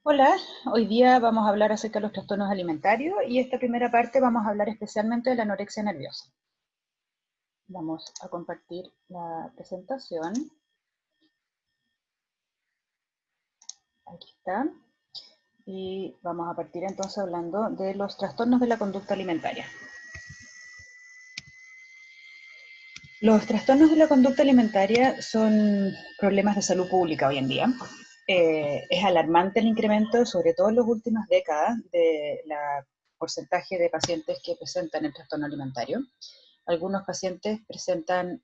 Hola, hoy día vamos a hablar acerca de los trastornos alimentarios y esta primera parte vamos a hablar especialmente de la anorexia nerviosa. Vamos a compartir la presentación. Aquí está. Y vamos a partir entonces hablando de los trastornos de la conducta alimentaria. Los trastornos de la conducta alimentaria son problemas de salud pública hoy en día. Es alarmante el incremento, sobre todo en las últimas décadas, del porcentaje de pacientes que presentan el trastorno alimentario. Algunos pacientes presentan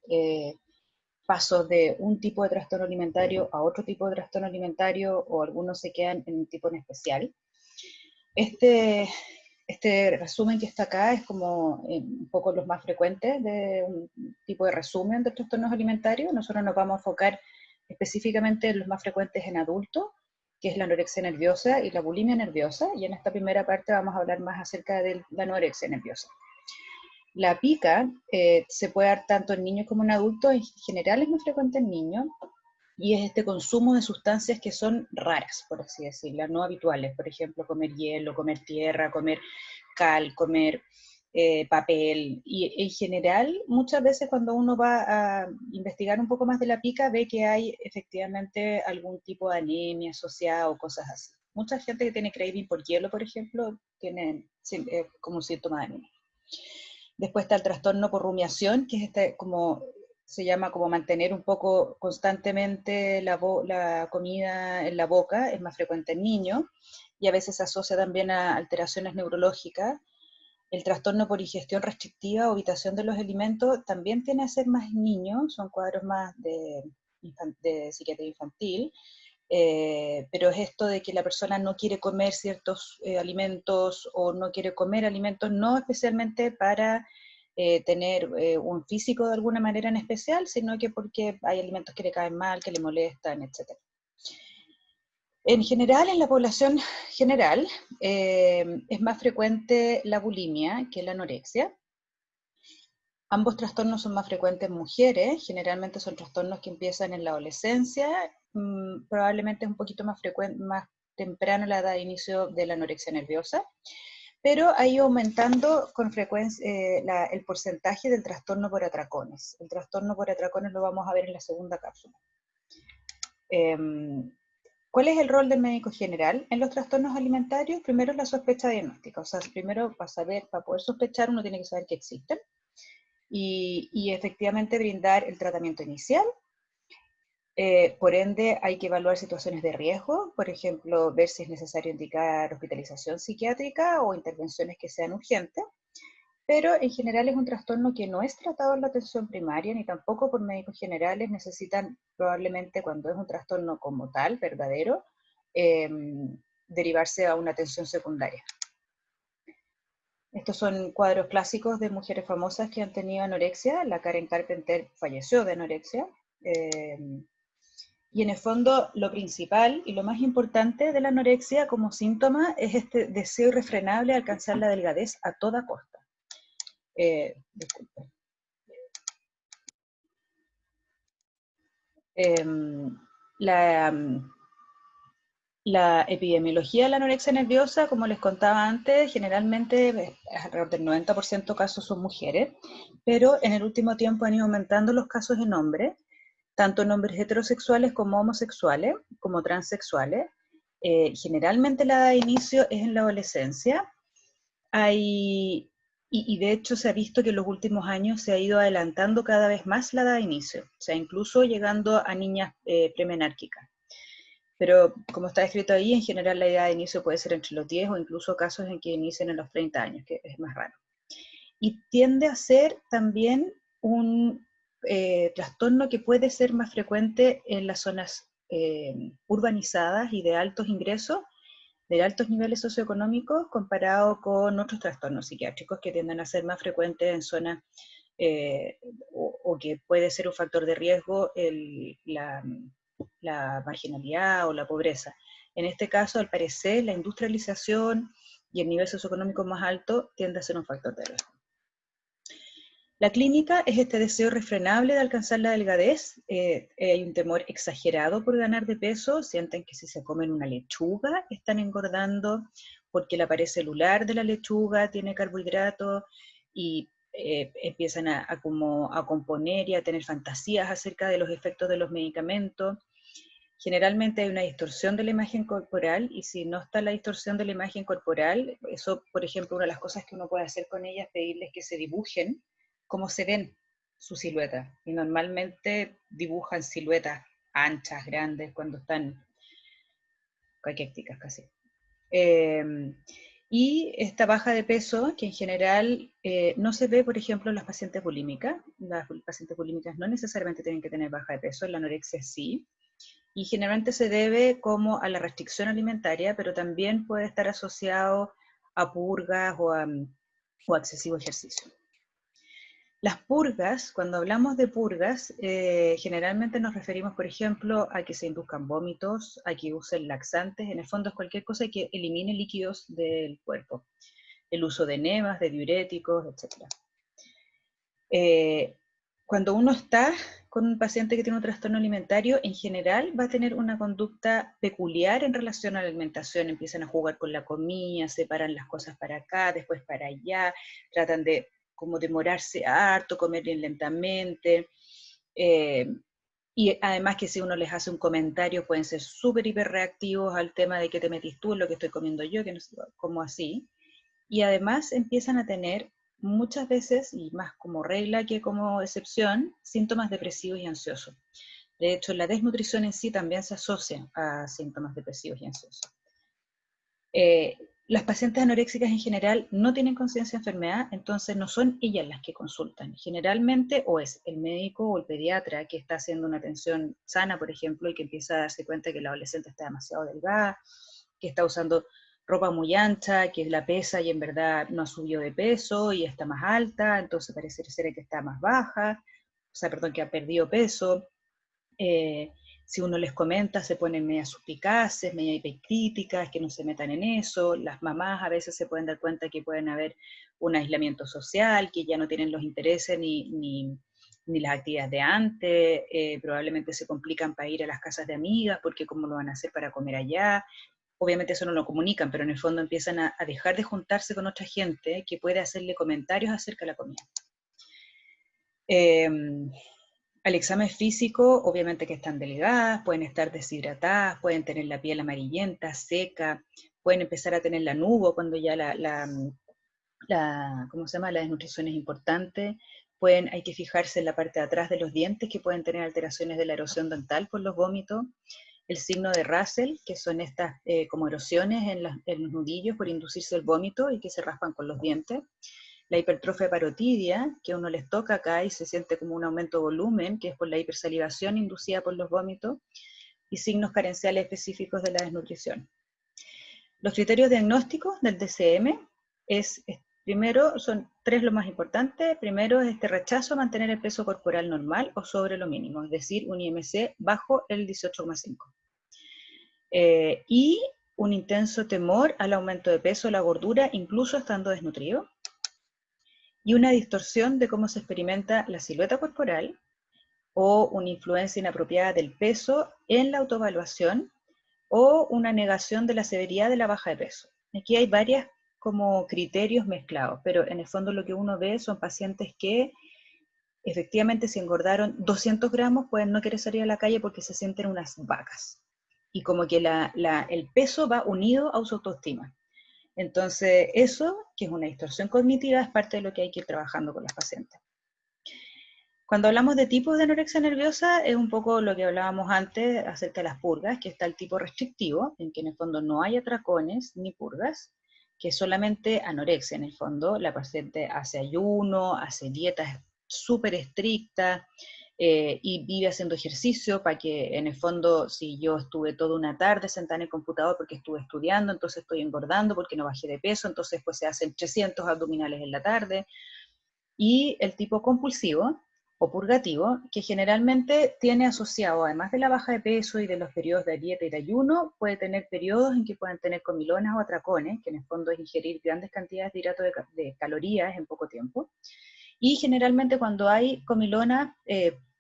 pasos de un tipo de trastorno alimentario a otro tipo de trastorno alimentario, o algunos se quedan en un tipo en especial. Este, este resumen que está acá es como un poco los más frecuentes de un tipo de resumen de trastornos alimentarios. Nosotros nos vamos a enfocar específicamente en los más frecuentes en adultos, que es la anorexia nerviosa y la bulimia nerviosa, y en esta primera parte vamos a hablar más acerca de la anorexia nerviosa. La pica se puede dar tanto en niños como en adultos, en general es muy frecuente en niños, y es este consumo de sustancias que son raras, por así decirlo, no habituales. Por ejemplo, comer hielo, comer tierra, comer cal, comer papel. Y en general, muchas veces cuando uno va a investigar un poco más de la pica, ve que hay efectivamente algún tipo de anemia asociada o cosas así. Mucha gente que tiene craving por hielo, por ejemplo, tiene como un síntoma de anemia. Después está el trastorno por rumiación, que es como se llama como mantener un poco constantemente la comida en la boca, es más frecuente en niños, y a veces se asocia también a alteraciones neurológicas. El trastorno por ingestión restrictiva o evitación de los alimentos también tiene a ser más en niños, son cuadros más de psiquiatría infantil, pero es esto de que la persona no quiere comer ciertos alimentos o no quiere comer alimentos, no especialmente para tener un físico de alguna manera en especial, sino que porque hay alimentos que le caen mal, que le molestan, etc. En general, en la población general, es más frecuente la bulimia que la anorexia. Ambos trastornos son más frecuentes en mujeres, generalmente son trastornos que empiezan en la adolescencia, probablemente es un poquito más frecuente, más temprano la edad de inicio de la anorexia nerviosa, pero ha ido aumentando con frecuencia el porcentaje del trastorno por atracones. El trastorno por atracones lo vamos a ver en la segunda cápsula. ¿Cuál es el rol del médico general en los trastornos alimentarios? Primero es la sospecha diagnóstica, o sea, primero para poder sospechar uno tiene que saber que existen, y efectivamente brindar el tratamiento inicial. Por ende, hay que evaluar situaciones de riesgo, por ejemplo, ver si es necesario indicar hospitalización psiquiátrica o intervenciones que sean urgentes, pero en general es un trastorno que no es tratado en la atención primaria ni tampoco por médicos generales. Necesitan probablemente, cuando es un trastorno como tal, verdadero, eh, derivarse a una atención secundaria. Estos son cuadros clásicos de mujeres famosas que han tenido anorexia. La Karen Carpenter falleció de anorexia. Y en el fondo, lo principal y lo más importante de la anorexia como síntoma es este deseo irrefrenable de alcanzar la delgadez a toda costa. Disculpe. La, la epidemiología de la anorexia nerviosa, como les contaba antes, generalmente alrededor del 90% de casos son mujeres, pero en el último tiempo han ido aumentando los casos en hombres, tanto en hombres heterosexuales como homosexuales, como transexuales. Generalmente la edad de inicio es en la adolescencia. Y de hecho se ha visto que en los últimos años se ha ido adelantando cada vez más la edad de inicio, o sea, incluso llegando a niñas premenárquicas. Pero como está escrito ahí, en general la edad de inicio puede ser entre los 10 o incluso casos en que inician en los 30 años, que es más raro. Y tiende a ser también un trastorno que puede ser más frecuente en las zonas urbanizadas y de altos ingresos, de altos niveles socioeconómicos, comparado con otros trastornos psiquiátricos que tienden a ser más frecuentes en zonas o que puede ser un factor de riesgo la marginalidad o la pobreza. En este caso, al parecer, la industrialización y el nivel socioeconómico más alto tiende a ser un factor de riesgo. La clínica es este deseo irrefrenable de alcanzar la delgadez, hay un temor exagerado por ganar de peso, sienten que si se comen una lechuga están engordando porque la pared celular de la lechuga tiene carbohidratos y empiezan a componer y a tener fantasías acerca de los efectos de los medicamentos. Generalmente hay una distorsión de la imagen corporal y si no está la distorsión de la imagen corporal, eso, por ejemplo, una de las cosas que uno puede hacer con ellas es pedirles que se dibujen cómo se ven su silueta. Y normalmente dibujan siluetas anchas, grandes, cuando están caquéticas casi. Y esta baja de peso, que en general no se ve, por ejemplo, en las pacientes bulímicas. Las pacientes bulímicas no necesariamente tienen que tener baja de peso, la anorexia sí. Y generalmente se debe como a la restricción alimentaria, pero también puede estar asociado a purgas o excesivo ejercicio. Las purgas, cuando hablamos de purgas, generalmente nos referimos, por ejemplo, a que se induzcan vómitos, a que usen laxantes, en el fondo es cualquier cosa que elimine líquidos del cuerpo. El uso de enemas, de diuréticos, etc. Cuando uno está con un paciente que tiene un trastorno alimentario, en general va a tener una conducta peculiar en relación a la alimentación. Empiezan a jugar con la comida, separan las cosas para acá, después para allá, tratan de como demorarse harto, comer bien lentamente. Y además que si uno les hace un comentario pueden ser súper hiperreactivos al tema de que te metís tú en lo que estoy comiendo yo, que no sé, como así. Y además empiezan a tener muchas veces, y más como regla que como excepción, síntomas depresivos y ansiosos. De hecho, la desnutrición en sí también se asocia a síntomas depresivos y ansiosos. Las pacientes anoréxicas en general no tienen conciencia de enfermedad, entonces no son ellas las que consultan. Generalmente o es el médico o el pediatra que está haciendo una atención sana, por ejemplo, y que empieza a darse cuenta que la adolescente está demasiado delgada, que está usando ropa muy ancha, que la pesa y en verdad no ha subido de peso y está más alta, entonces parece ser que está más baja, o sea, perdón, que ha perdido peso. Si uno les comenta, se ponen media suspicaces, media hipercríticas, que no se metan en eso. Las mamás a veces se pueden dar cuenta que pueden haber un aislamiento social, que ya no tienen los intereses ni las actividades de antes, probablemente se complican para ir a las casas de amigas, porque cómo lo van a hacer para comer allá. Obviamente eso no lo comunican, pero en el fondo empiezan a dejar de juntarse con otra gente que puede hacerle comentarios acerca de la comida. Al examen físico, obviamente que están delgadas, pueden estar deshidratadas, pueden tener la piel amarillenta, seca, pueden empezar a tener lanugo cuando ya ¿cómo se llama? La desnutrición es importante. Hay que fijarse en la parte de atrás de los dientes que pueden tener alteraciones de la erosión dental por los vómitos. El signo de Russell, que son estas como erosiones en los nudillos por inducirse el vómito y que se raspan con los dientes. La hipertrofia parotidia, que a uno les toca acá y se siente como un aumento de volumen, que es por la hipersalivación inducida por los vómitos, y signos carenciales específicos de la desnutrición. Los criterios diagnósticos del DCM primero, son tres lo más importante. Primero es este rechazo a mantener el peso corporal normal o sobre lo mínimo, es decir, un IMC bajo el 18,5. Y un intenso temor al aumento de peso o la gordura, incluso estando desnutrido. Y una distorsión de cómo se experimenta la silueta corporal o una influencia inapropiada del peso en la autoevaluación o una negación de la severidad de la baja de peso. Aquí hay varias como criterios mezclados, pero en el fondo lo que uno ve son pacientes que efectivamente si engordaron 200 gramos pueden no querer salir a la calle porque se sienten unas vacas. Y como que el peso va unido a su autoestima. Entonces, eso, que es una distorsión cognitiva, es parte de lo que hay que ir trabajando con los pacientes. Cuando hablamos de tipos de anorexia nerviosa, es un poco lo que hablábamos antes acerca de las purgas, que está el tipo restrictivo, en que en el fondo no hay atracones ni purgas, que es solamente anorexia en el fondo. La paciente hace ayuno, hace dietas súper estrictas, y vive haciendo ejercicio para que en el fondo si yo estuve toda una tarde sentada en el computador porque estuve estudiando, entonces estoy engordando porque no bajé de peso, entonces pues se hacen 300 abdominales en la tarde. Y el tipo compulsivo o purgativo, que generalmente tiene asociado, además de la baja de peso y de los periodos de dieta y de ayuno, puede tener periodos en que pueden tener comilonas o atracones, que en el fondo es ingerir grandes cantidades de hidratos de calorías en poco tiempo. Y generalmente cuando hay comilona,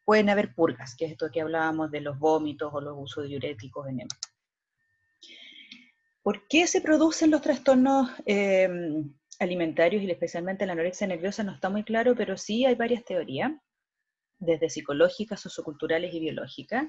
pueden haber purgas, que es esto que hablábamos de los vómitos o los usos diuréticos, enema. ¿Por qué se producen los trastornos alimentarios y especialmente la anorexia nerviosa? No está muy claro, pero sí hay varias teorías, desde psicológicas, socioculturales y biológicas.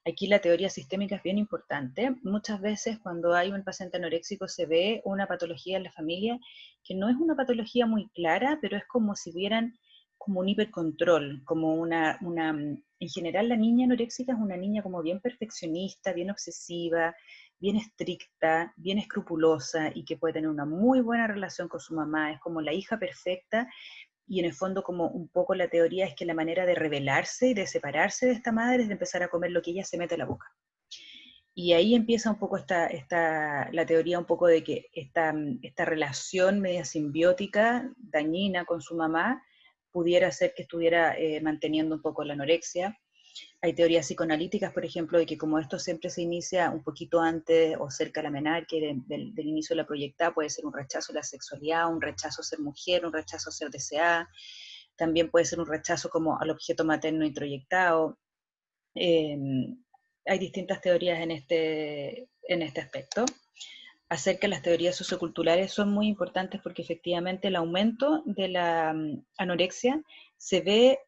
Aquí la teoría sistémica es bien importante. Muchas veces cuando hay un paciente anoréxico se ve una patología en la familia que no es una patología muy clara, pero es como si vieran como un hipercontrol, como en general la niña anoréxica es una niña como bien perfeccionista, bien obsesiva, bien estricta, bien escrupulosa y que puede tener una muy buena relación con su mamá, es como la hija perfecta. Y en el fondo como un poco la teoría es que la manera de rebelarse y de separarse de esta madre es de empezar a comer lo que ella se mete a la boca. Y ahí empieza un poco la teoría un poco de que esta relación media simbiótica, dañina con su mamá, pudiera ser que estuviera manteniendo un poco la anorexia. Hay teorías psicoanalíticas, por ejemplo, de que como esto siempre se inicia un poquito antes o cerca de la menarquia, del inicio de la proyectada, puede ser un rechazo a la sexualidad, un rechazo a ser mujer, un rechazo a ser deseada, también puede ser un rechazo como al objeto materno introyectado. Eh, Hay distintas teorías en este aspecto. Acerca de las teorías socioculturales son muy importantes porque efectivamente el aumento de la anorexia se ve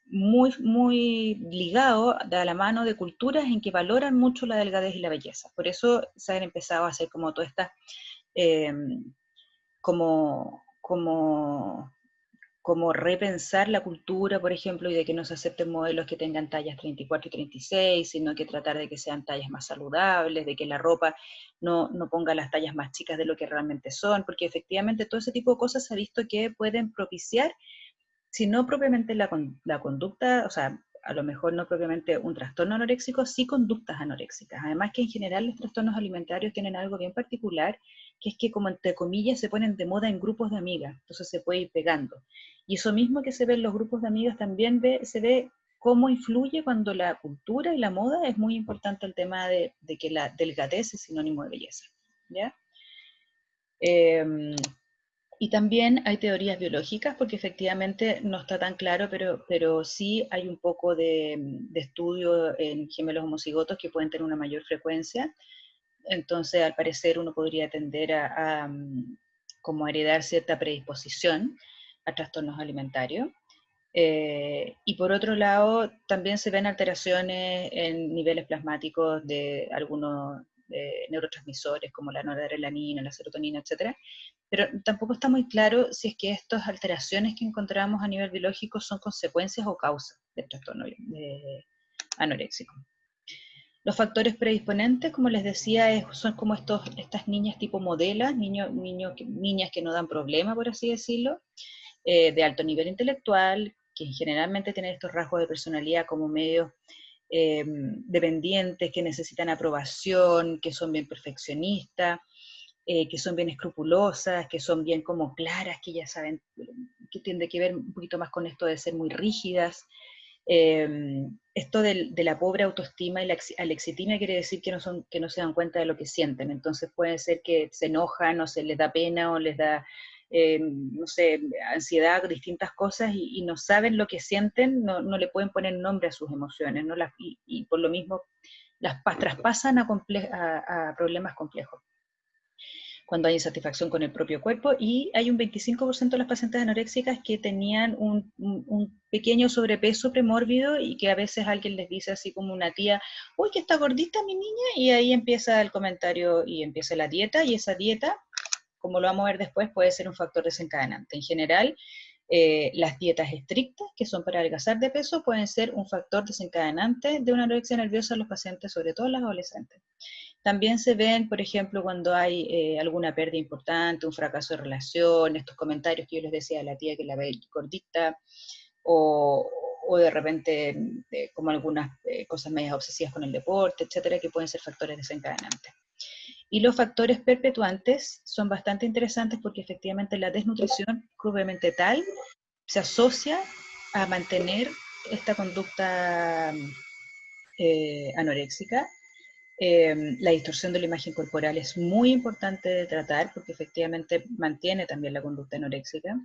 muy ligado a la mano de culturas en que valoran mucho la delgadez y la belleza. Por eso se han empezado a hacer como todas estas, eh, como, como como repensar la cultura, por ejemplo, y de que no se acepten modelos que tengan tallas 34 y 36, sino que tratar de que sean tallas más saludables, de que la ropa no ponga las tallas más chicas de lo que realmente son, porque efectivamente todo ese tipo de cosas se ha visto que pueden propiciar, si no propiamente la conducta, o sea, a lo mejor no propiamente un trastorno anoréxico, sí conductas anoréxicas. Además que en general los trastornos alimentarios tienen algo bien particular, que es que como entre comillas se ponen de moda en grupos de amigas, entonces se puede ir pegando. Y eso mismo que se ve en los grupos de amigas también se ve cómo influye cuando la cultura y la moda es muy importante el tema de que la delgadez es sinónimo de belleza. ¿Ya? Y también hay teorías biológicas, porque efectivamente no está tan claro, pero sí hay un poco de estudio en gemelos homocigotos que pueden tener una mayor frecuencia. Entonces, al parecer, uno podría tender a como heredar cierta predisposición a trastornos alimentarios. Y por otro lado, también se ven alteraciones en niveles plasmáticos de algunos neurotransmisores como la noradrenalina, la serotonina, etcétera, pero tampoco está muy claro si es que estas alteraciones que encontramos a nivel biológico son consecuencias o causas del trastorno anoréxico. Los factores predisponentes, como les decía, son como estas niñas tipo modelas, niñas que no dan problema, por así decirlo, de alto nivel intelectual, que generalmente tienen estos rasgos de personalidad como medio dependientes, que necesitan aprobación, que son bien perfeccionistas, que son bien escrupulosas, que son bien como claras, que ya saben, que tiene que ver un poquito más con esto de ser muy rígidas. Esto de la pobre autoestima y la alexitimia quiere decir que no se dan cuenta de lo que sienten, entonces puede ser que se enojan o se les da pena o les da, no sé, ansiedad, distintas cosas y no saben lo que sienten, no le pueden poner nombre a sus emociones, ¿no? Y por lo mismo las traspasan a problemas complejos cuando hay insatisfacción con el propio cuerpo, y hay un 25% de las pacientes anoréxicas que tenían un pequeño sobrepeso premórbido y que a veces alguien les dice así como una tía, uy, que está gordita mi niña, y ahí empieza el comentario y empieza la dieta, y esa dieta, como lo vamos a ver después, puede ser un factor desencadenante. En general, las dietas estrictas, que son para adelgazar de peso, pueden ser un factor desencadenante de una anorexia nerviosa en los pacientes, sobre todo en los adolescentes. También se ven, por ejemplo, cuando hay alguna pérdida importante, un fracaso de relación, estos comentarios que yo les decía a la tía que la ve gordita, o, o de repente como algunas cosas medias obsesivas con el deporte, etcétera, que pueden ser factores desencadenantes. Y los factores perpetuantes son bastante interesantes porque efectivamente la desnutrición propiamente tal se asocia a mantener esta conducta anoréxica. La distorsión de la imagen corporal es muy importante de tratar porque efectivamente mantiene también la conducta anoréxica.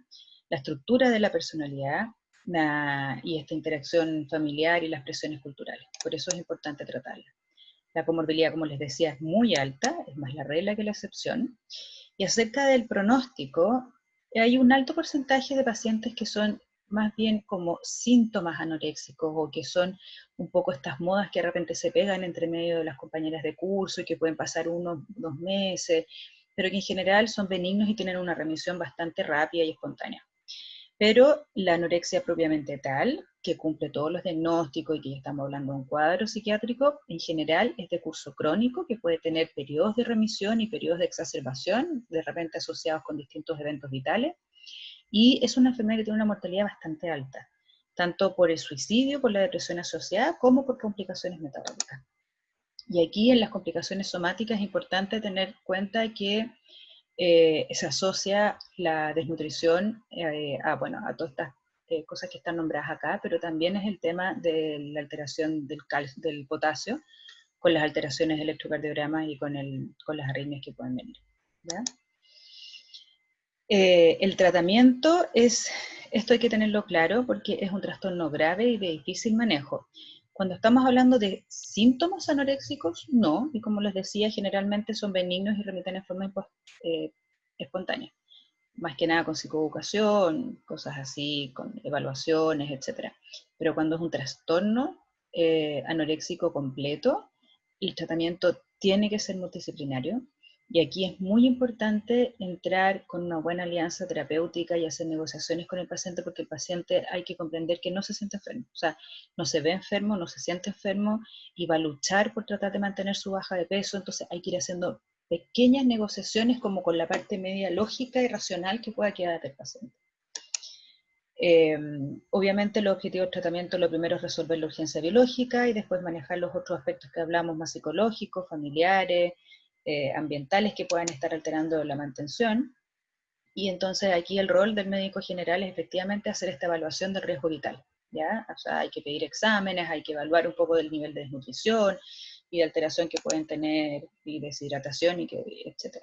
la estructura de la personalidad y esta interacción familiar y las presiones culturales. Por eso es importante tratarla. La comorbilidad, como les decía, es muy alta, es más la regla que la excepción. Y acerca del pronóstico, hay un alto porcentaje de pacientes que son más bien como síntomas anoréxicos o que son un poco estas modas que de repente se pegan entre medio de las compañeras de curso y que pueden pasar 1 o 2 meses, pero que en general son benignos y tienen una remisión bastante rápida y espontánea. Pero la anorexia propiamente tal, que cumple todos los diagnósticos y que ya estamos hablando de un cuadro psiquiátrico, en general es de curso crónico, que puede tener periodos de remisión y periodos de exacerbación, de repente asociados con distintos eventos vitales, y es una enfermedad que tiene una mortalidad bastante alta, tanto por el suicidio, por la depresión asociada, como por complicaciones metabólicas. Y aquí en las complicaciones somáticas es importante tener en cuenta que se asocia la desnutrición a todas estas cosas que están nombradas acá, pero también es el tema de la alteración del potasio con las alteraciones de electrocardiogramas y con las arritmias que pueden venir. ¿Ya? El tratamiento esto hay que tenerlo claro porque es un trastorno grave y de difícil manejo. Cuando estamos hablando de síntomas anoréxicos, no, y como les decía, generalmente son benignos y remiten en forma espontánea. Más que nada con psicoeducación, cosas así, con evaluaciones, etc. Pero cuando es un trastorno anoréxico completo, el tratamiento tiene que ser multidisciplinario, y aquí es muy importante entrar con una buena alianza terapéutica y hacer negociaciones con el paciente, porque el paciente hay que comprender que no se siente enfermo, o sea, no se ve enfermo, no se siente enfermo, y va a luchar por tratar de mantener su baja de peso, entonces hay que ir haciendo pequeñas negociaciones como con la parte media lógica y racional que pueda quedar del paciente. Obviamente el objetivo del tratamiento, lo primero es resolver la urgencia biológica y después manejar los otros aspectos que hablamos, más psicológicos, familiares, ambientales, que puedan estar alterando la mantención. Y entonces aquí el rol del médico general es efectivamente hacer esta evaluación del riesgo vital, ¿ya? O sea, hay que pedir exámenes, hay que evaluar un poco del nivel de desnutrición y de alteración que pueden tener, y deshidratación, etc.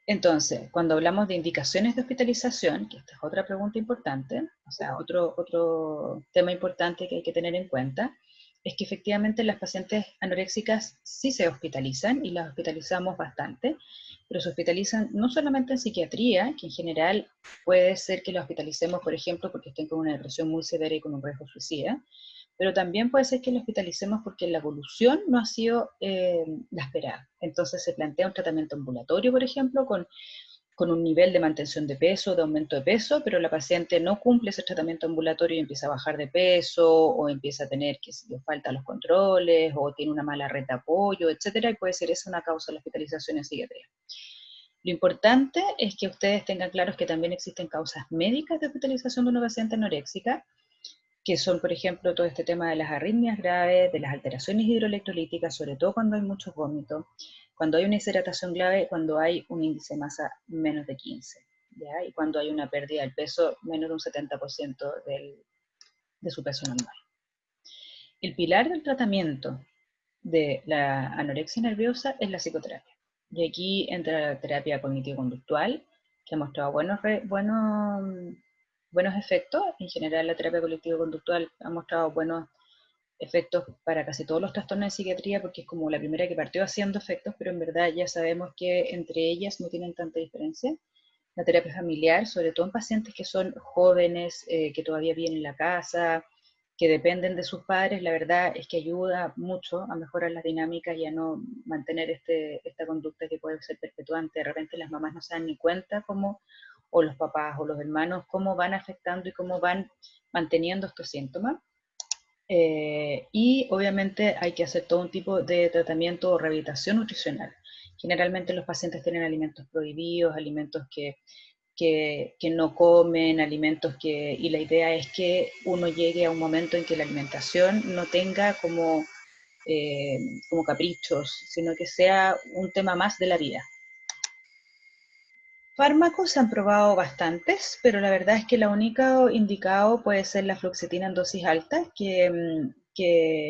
Entonces, cuando hablamos de indicaciones de hospitalización, que esta es otra pregunta importante, o sea, otro tema importante que hay que tener en cuenta, es que efectivamente las pacientes anoréxicas sí se hospitalizan y las hospitalizamos bastante, pero se hospitalizan no solamente en psiquiatría, que en general puede ser que las hospitalicemos, por ejemplo, porque estén con una depresión muy severa y con un riesgo suicida, pero también puede ser que lo hospitalicemos porque la evolución no ha sido la esperada. Entonces se plantea un tratamiento ambulatorio, por ejemplo, con un nivel de mantención de peso, de aumento de peso, pero la paciente no cumple ese tratamiento ambulatorio y empieza a bajar de peso, o empieza a tener que si le falta los controles, o tiene una mala red de apoyo, etcétera, y puede ser esa una causa de la hospitalización en psiquiatría. Lo importante es que ustedes tengan claros que también existen causas médicas de hospitalización de una paciente anoréxica, que son, por ejemplo, todo este tema de las arritmias graves, de las alteraciones hidroelectrolíticas, sobre todo cuando hay muchos vómitos, cuando hay una deshidratación grave, cuando hay un índice de masa menos de 15, ¿ya? Y cuando hay una pérdida del peso menos de un 70% de su peso normal. El pilar del tratamiento de la anorexia nerviosa es la psicoterapia. Y aquí entra la terapia cognitivo-conductual, que ha mostrado buenos efectos. En general, la terapia cognitivo-conductual ha mostrado buenos efectos para casi todos los trastornos de psiquiatría, porque es como la primera que partió haciendo efectos, pero en verdad ya sabemos que entre ellas no tienen tanta diferencia. La terapia familiar, sobre todo en pacientes que son jóvenes, que todavía viven en la casa, que dependen de sus padres, la verdad es que ayuda mucho a mejorar las dinámicas y a no mantener esta conducta que puede ser perpetuante. De repente las mamás no se dan ni cuenta cómo, o los papás o los hermanos, cómo van afectando y cómo van manteniendo estos síntomas. Y obviamente hay que hacer todo un tipo de tratamiento o rehabilitación nutricional. Generalmente los pacientes tienen alimentos prohibidos, alimentos que no comen, y la idea es que uno llegue a un momento en que la alimentación no tenga como caprichos, sino que sea un tema más de la vida. Fármacos se han probado bastantes, pero la verdad es que la única indicado puede ser la fluoxetina en dosis altas, que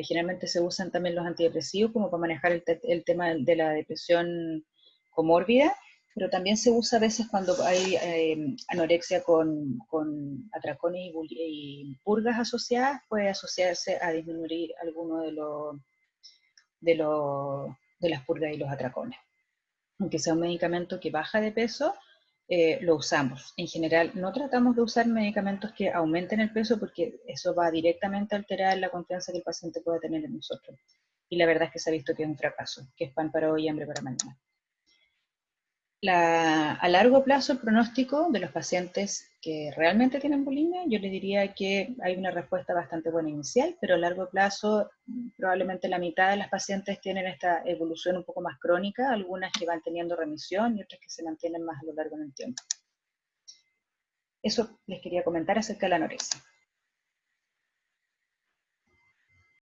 generalmente se usan también los antidepresivos como para manejar el tema de la depresión comórbida, pero también se usa a veces cuando hay anorexia con atracones y purgas asociadas, puede asociarse a disminuir alguno de las purgas y los atracones. Aunque sea un medicamento que baja de peso, lo usamos. En general, no tratamos de usar medicamentos que aumenten el peso porque eso va directamente a alterar la confianza que el paciente pueda tener en nosotros. Y la verdad es que se ha visto que es un fracaso, que es pan para hoy y hambre para mañana. A largo plazo, el pronóstico de los pacientes que realmente tienen bulimia, yo les diría que hay una respuesta bastante buena inicial, pero a largo plazo probablemente la mitad de las pacientes tienen esta evolución un poco más crónica, algunas que van teniendo remisión y otras que se mantienen más a lo largo del tiempo. Eso les quería comentar acerca de la anorexia.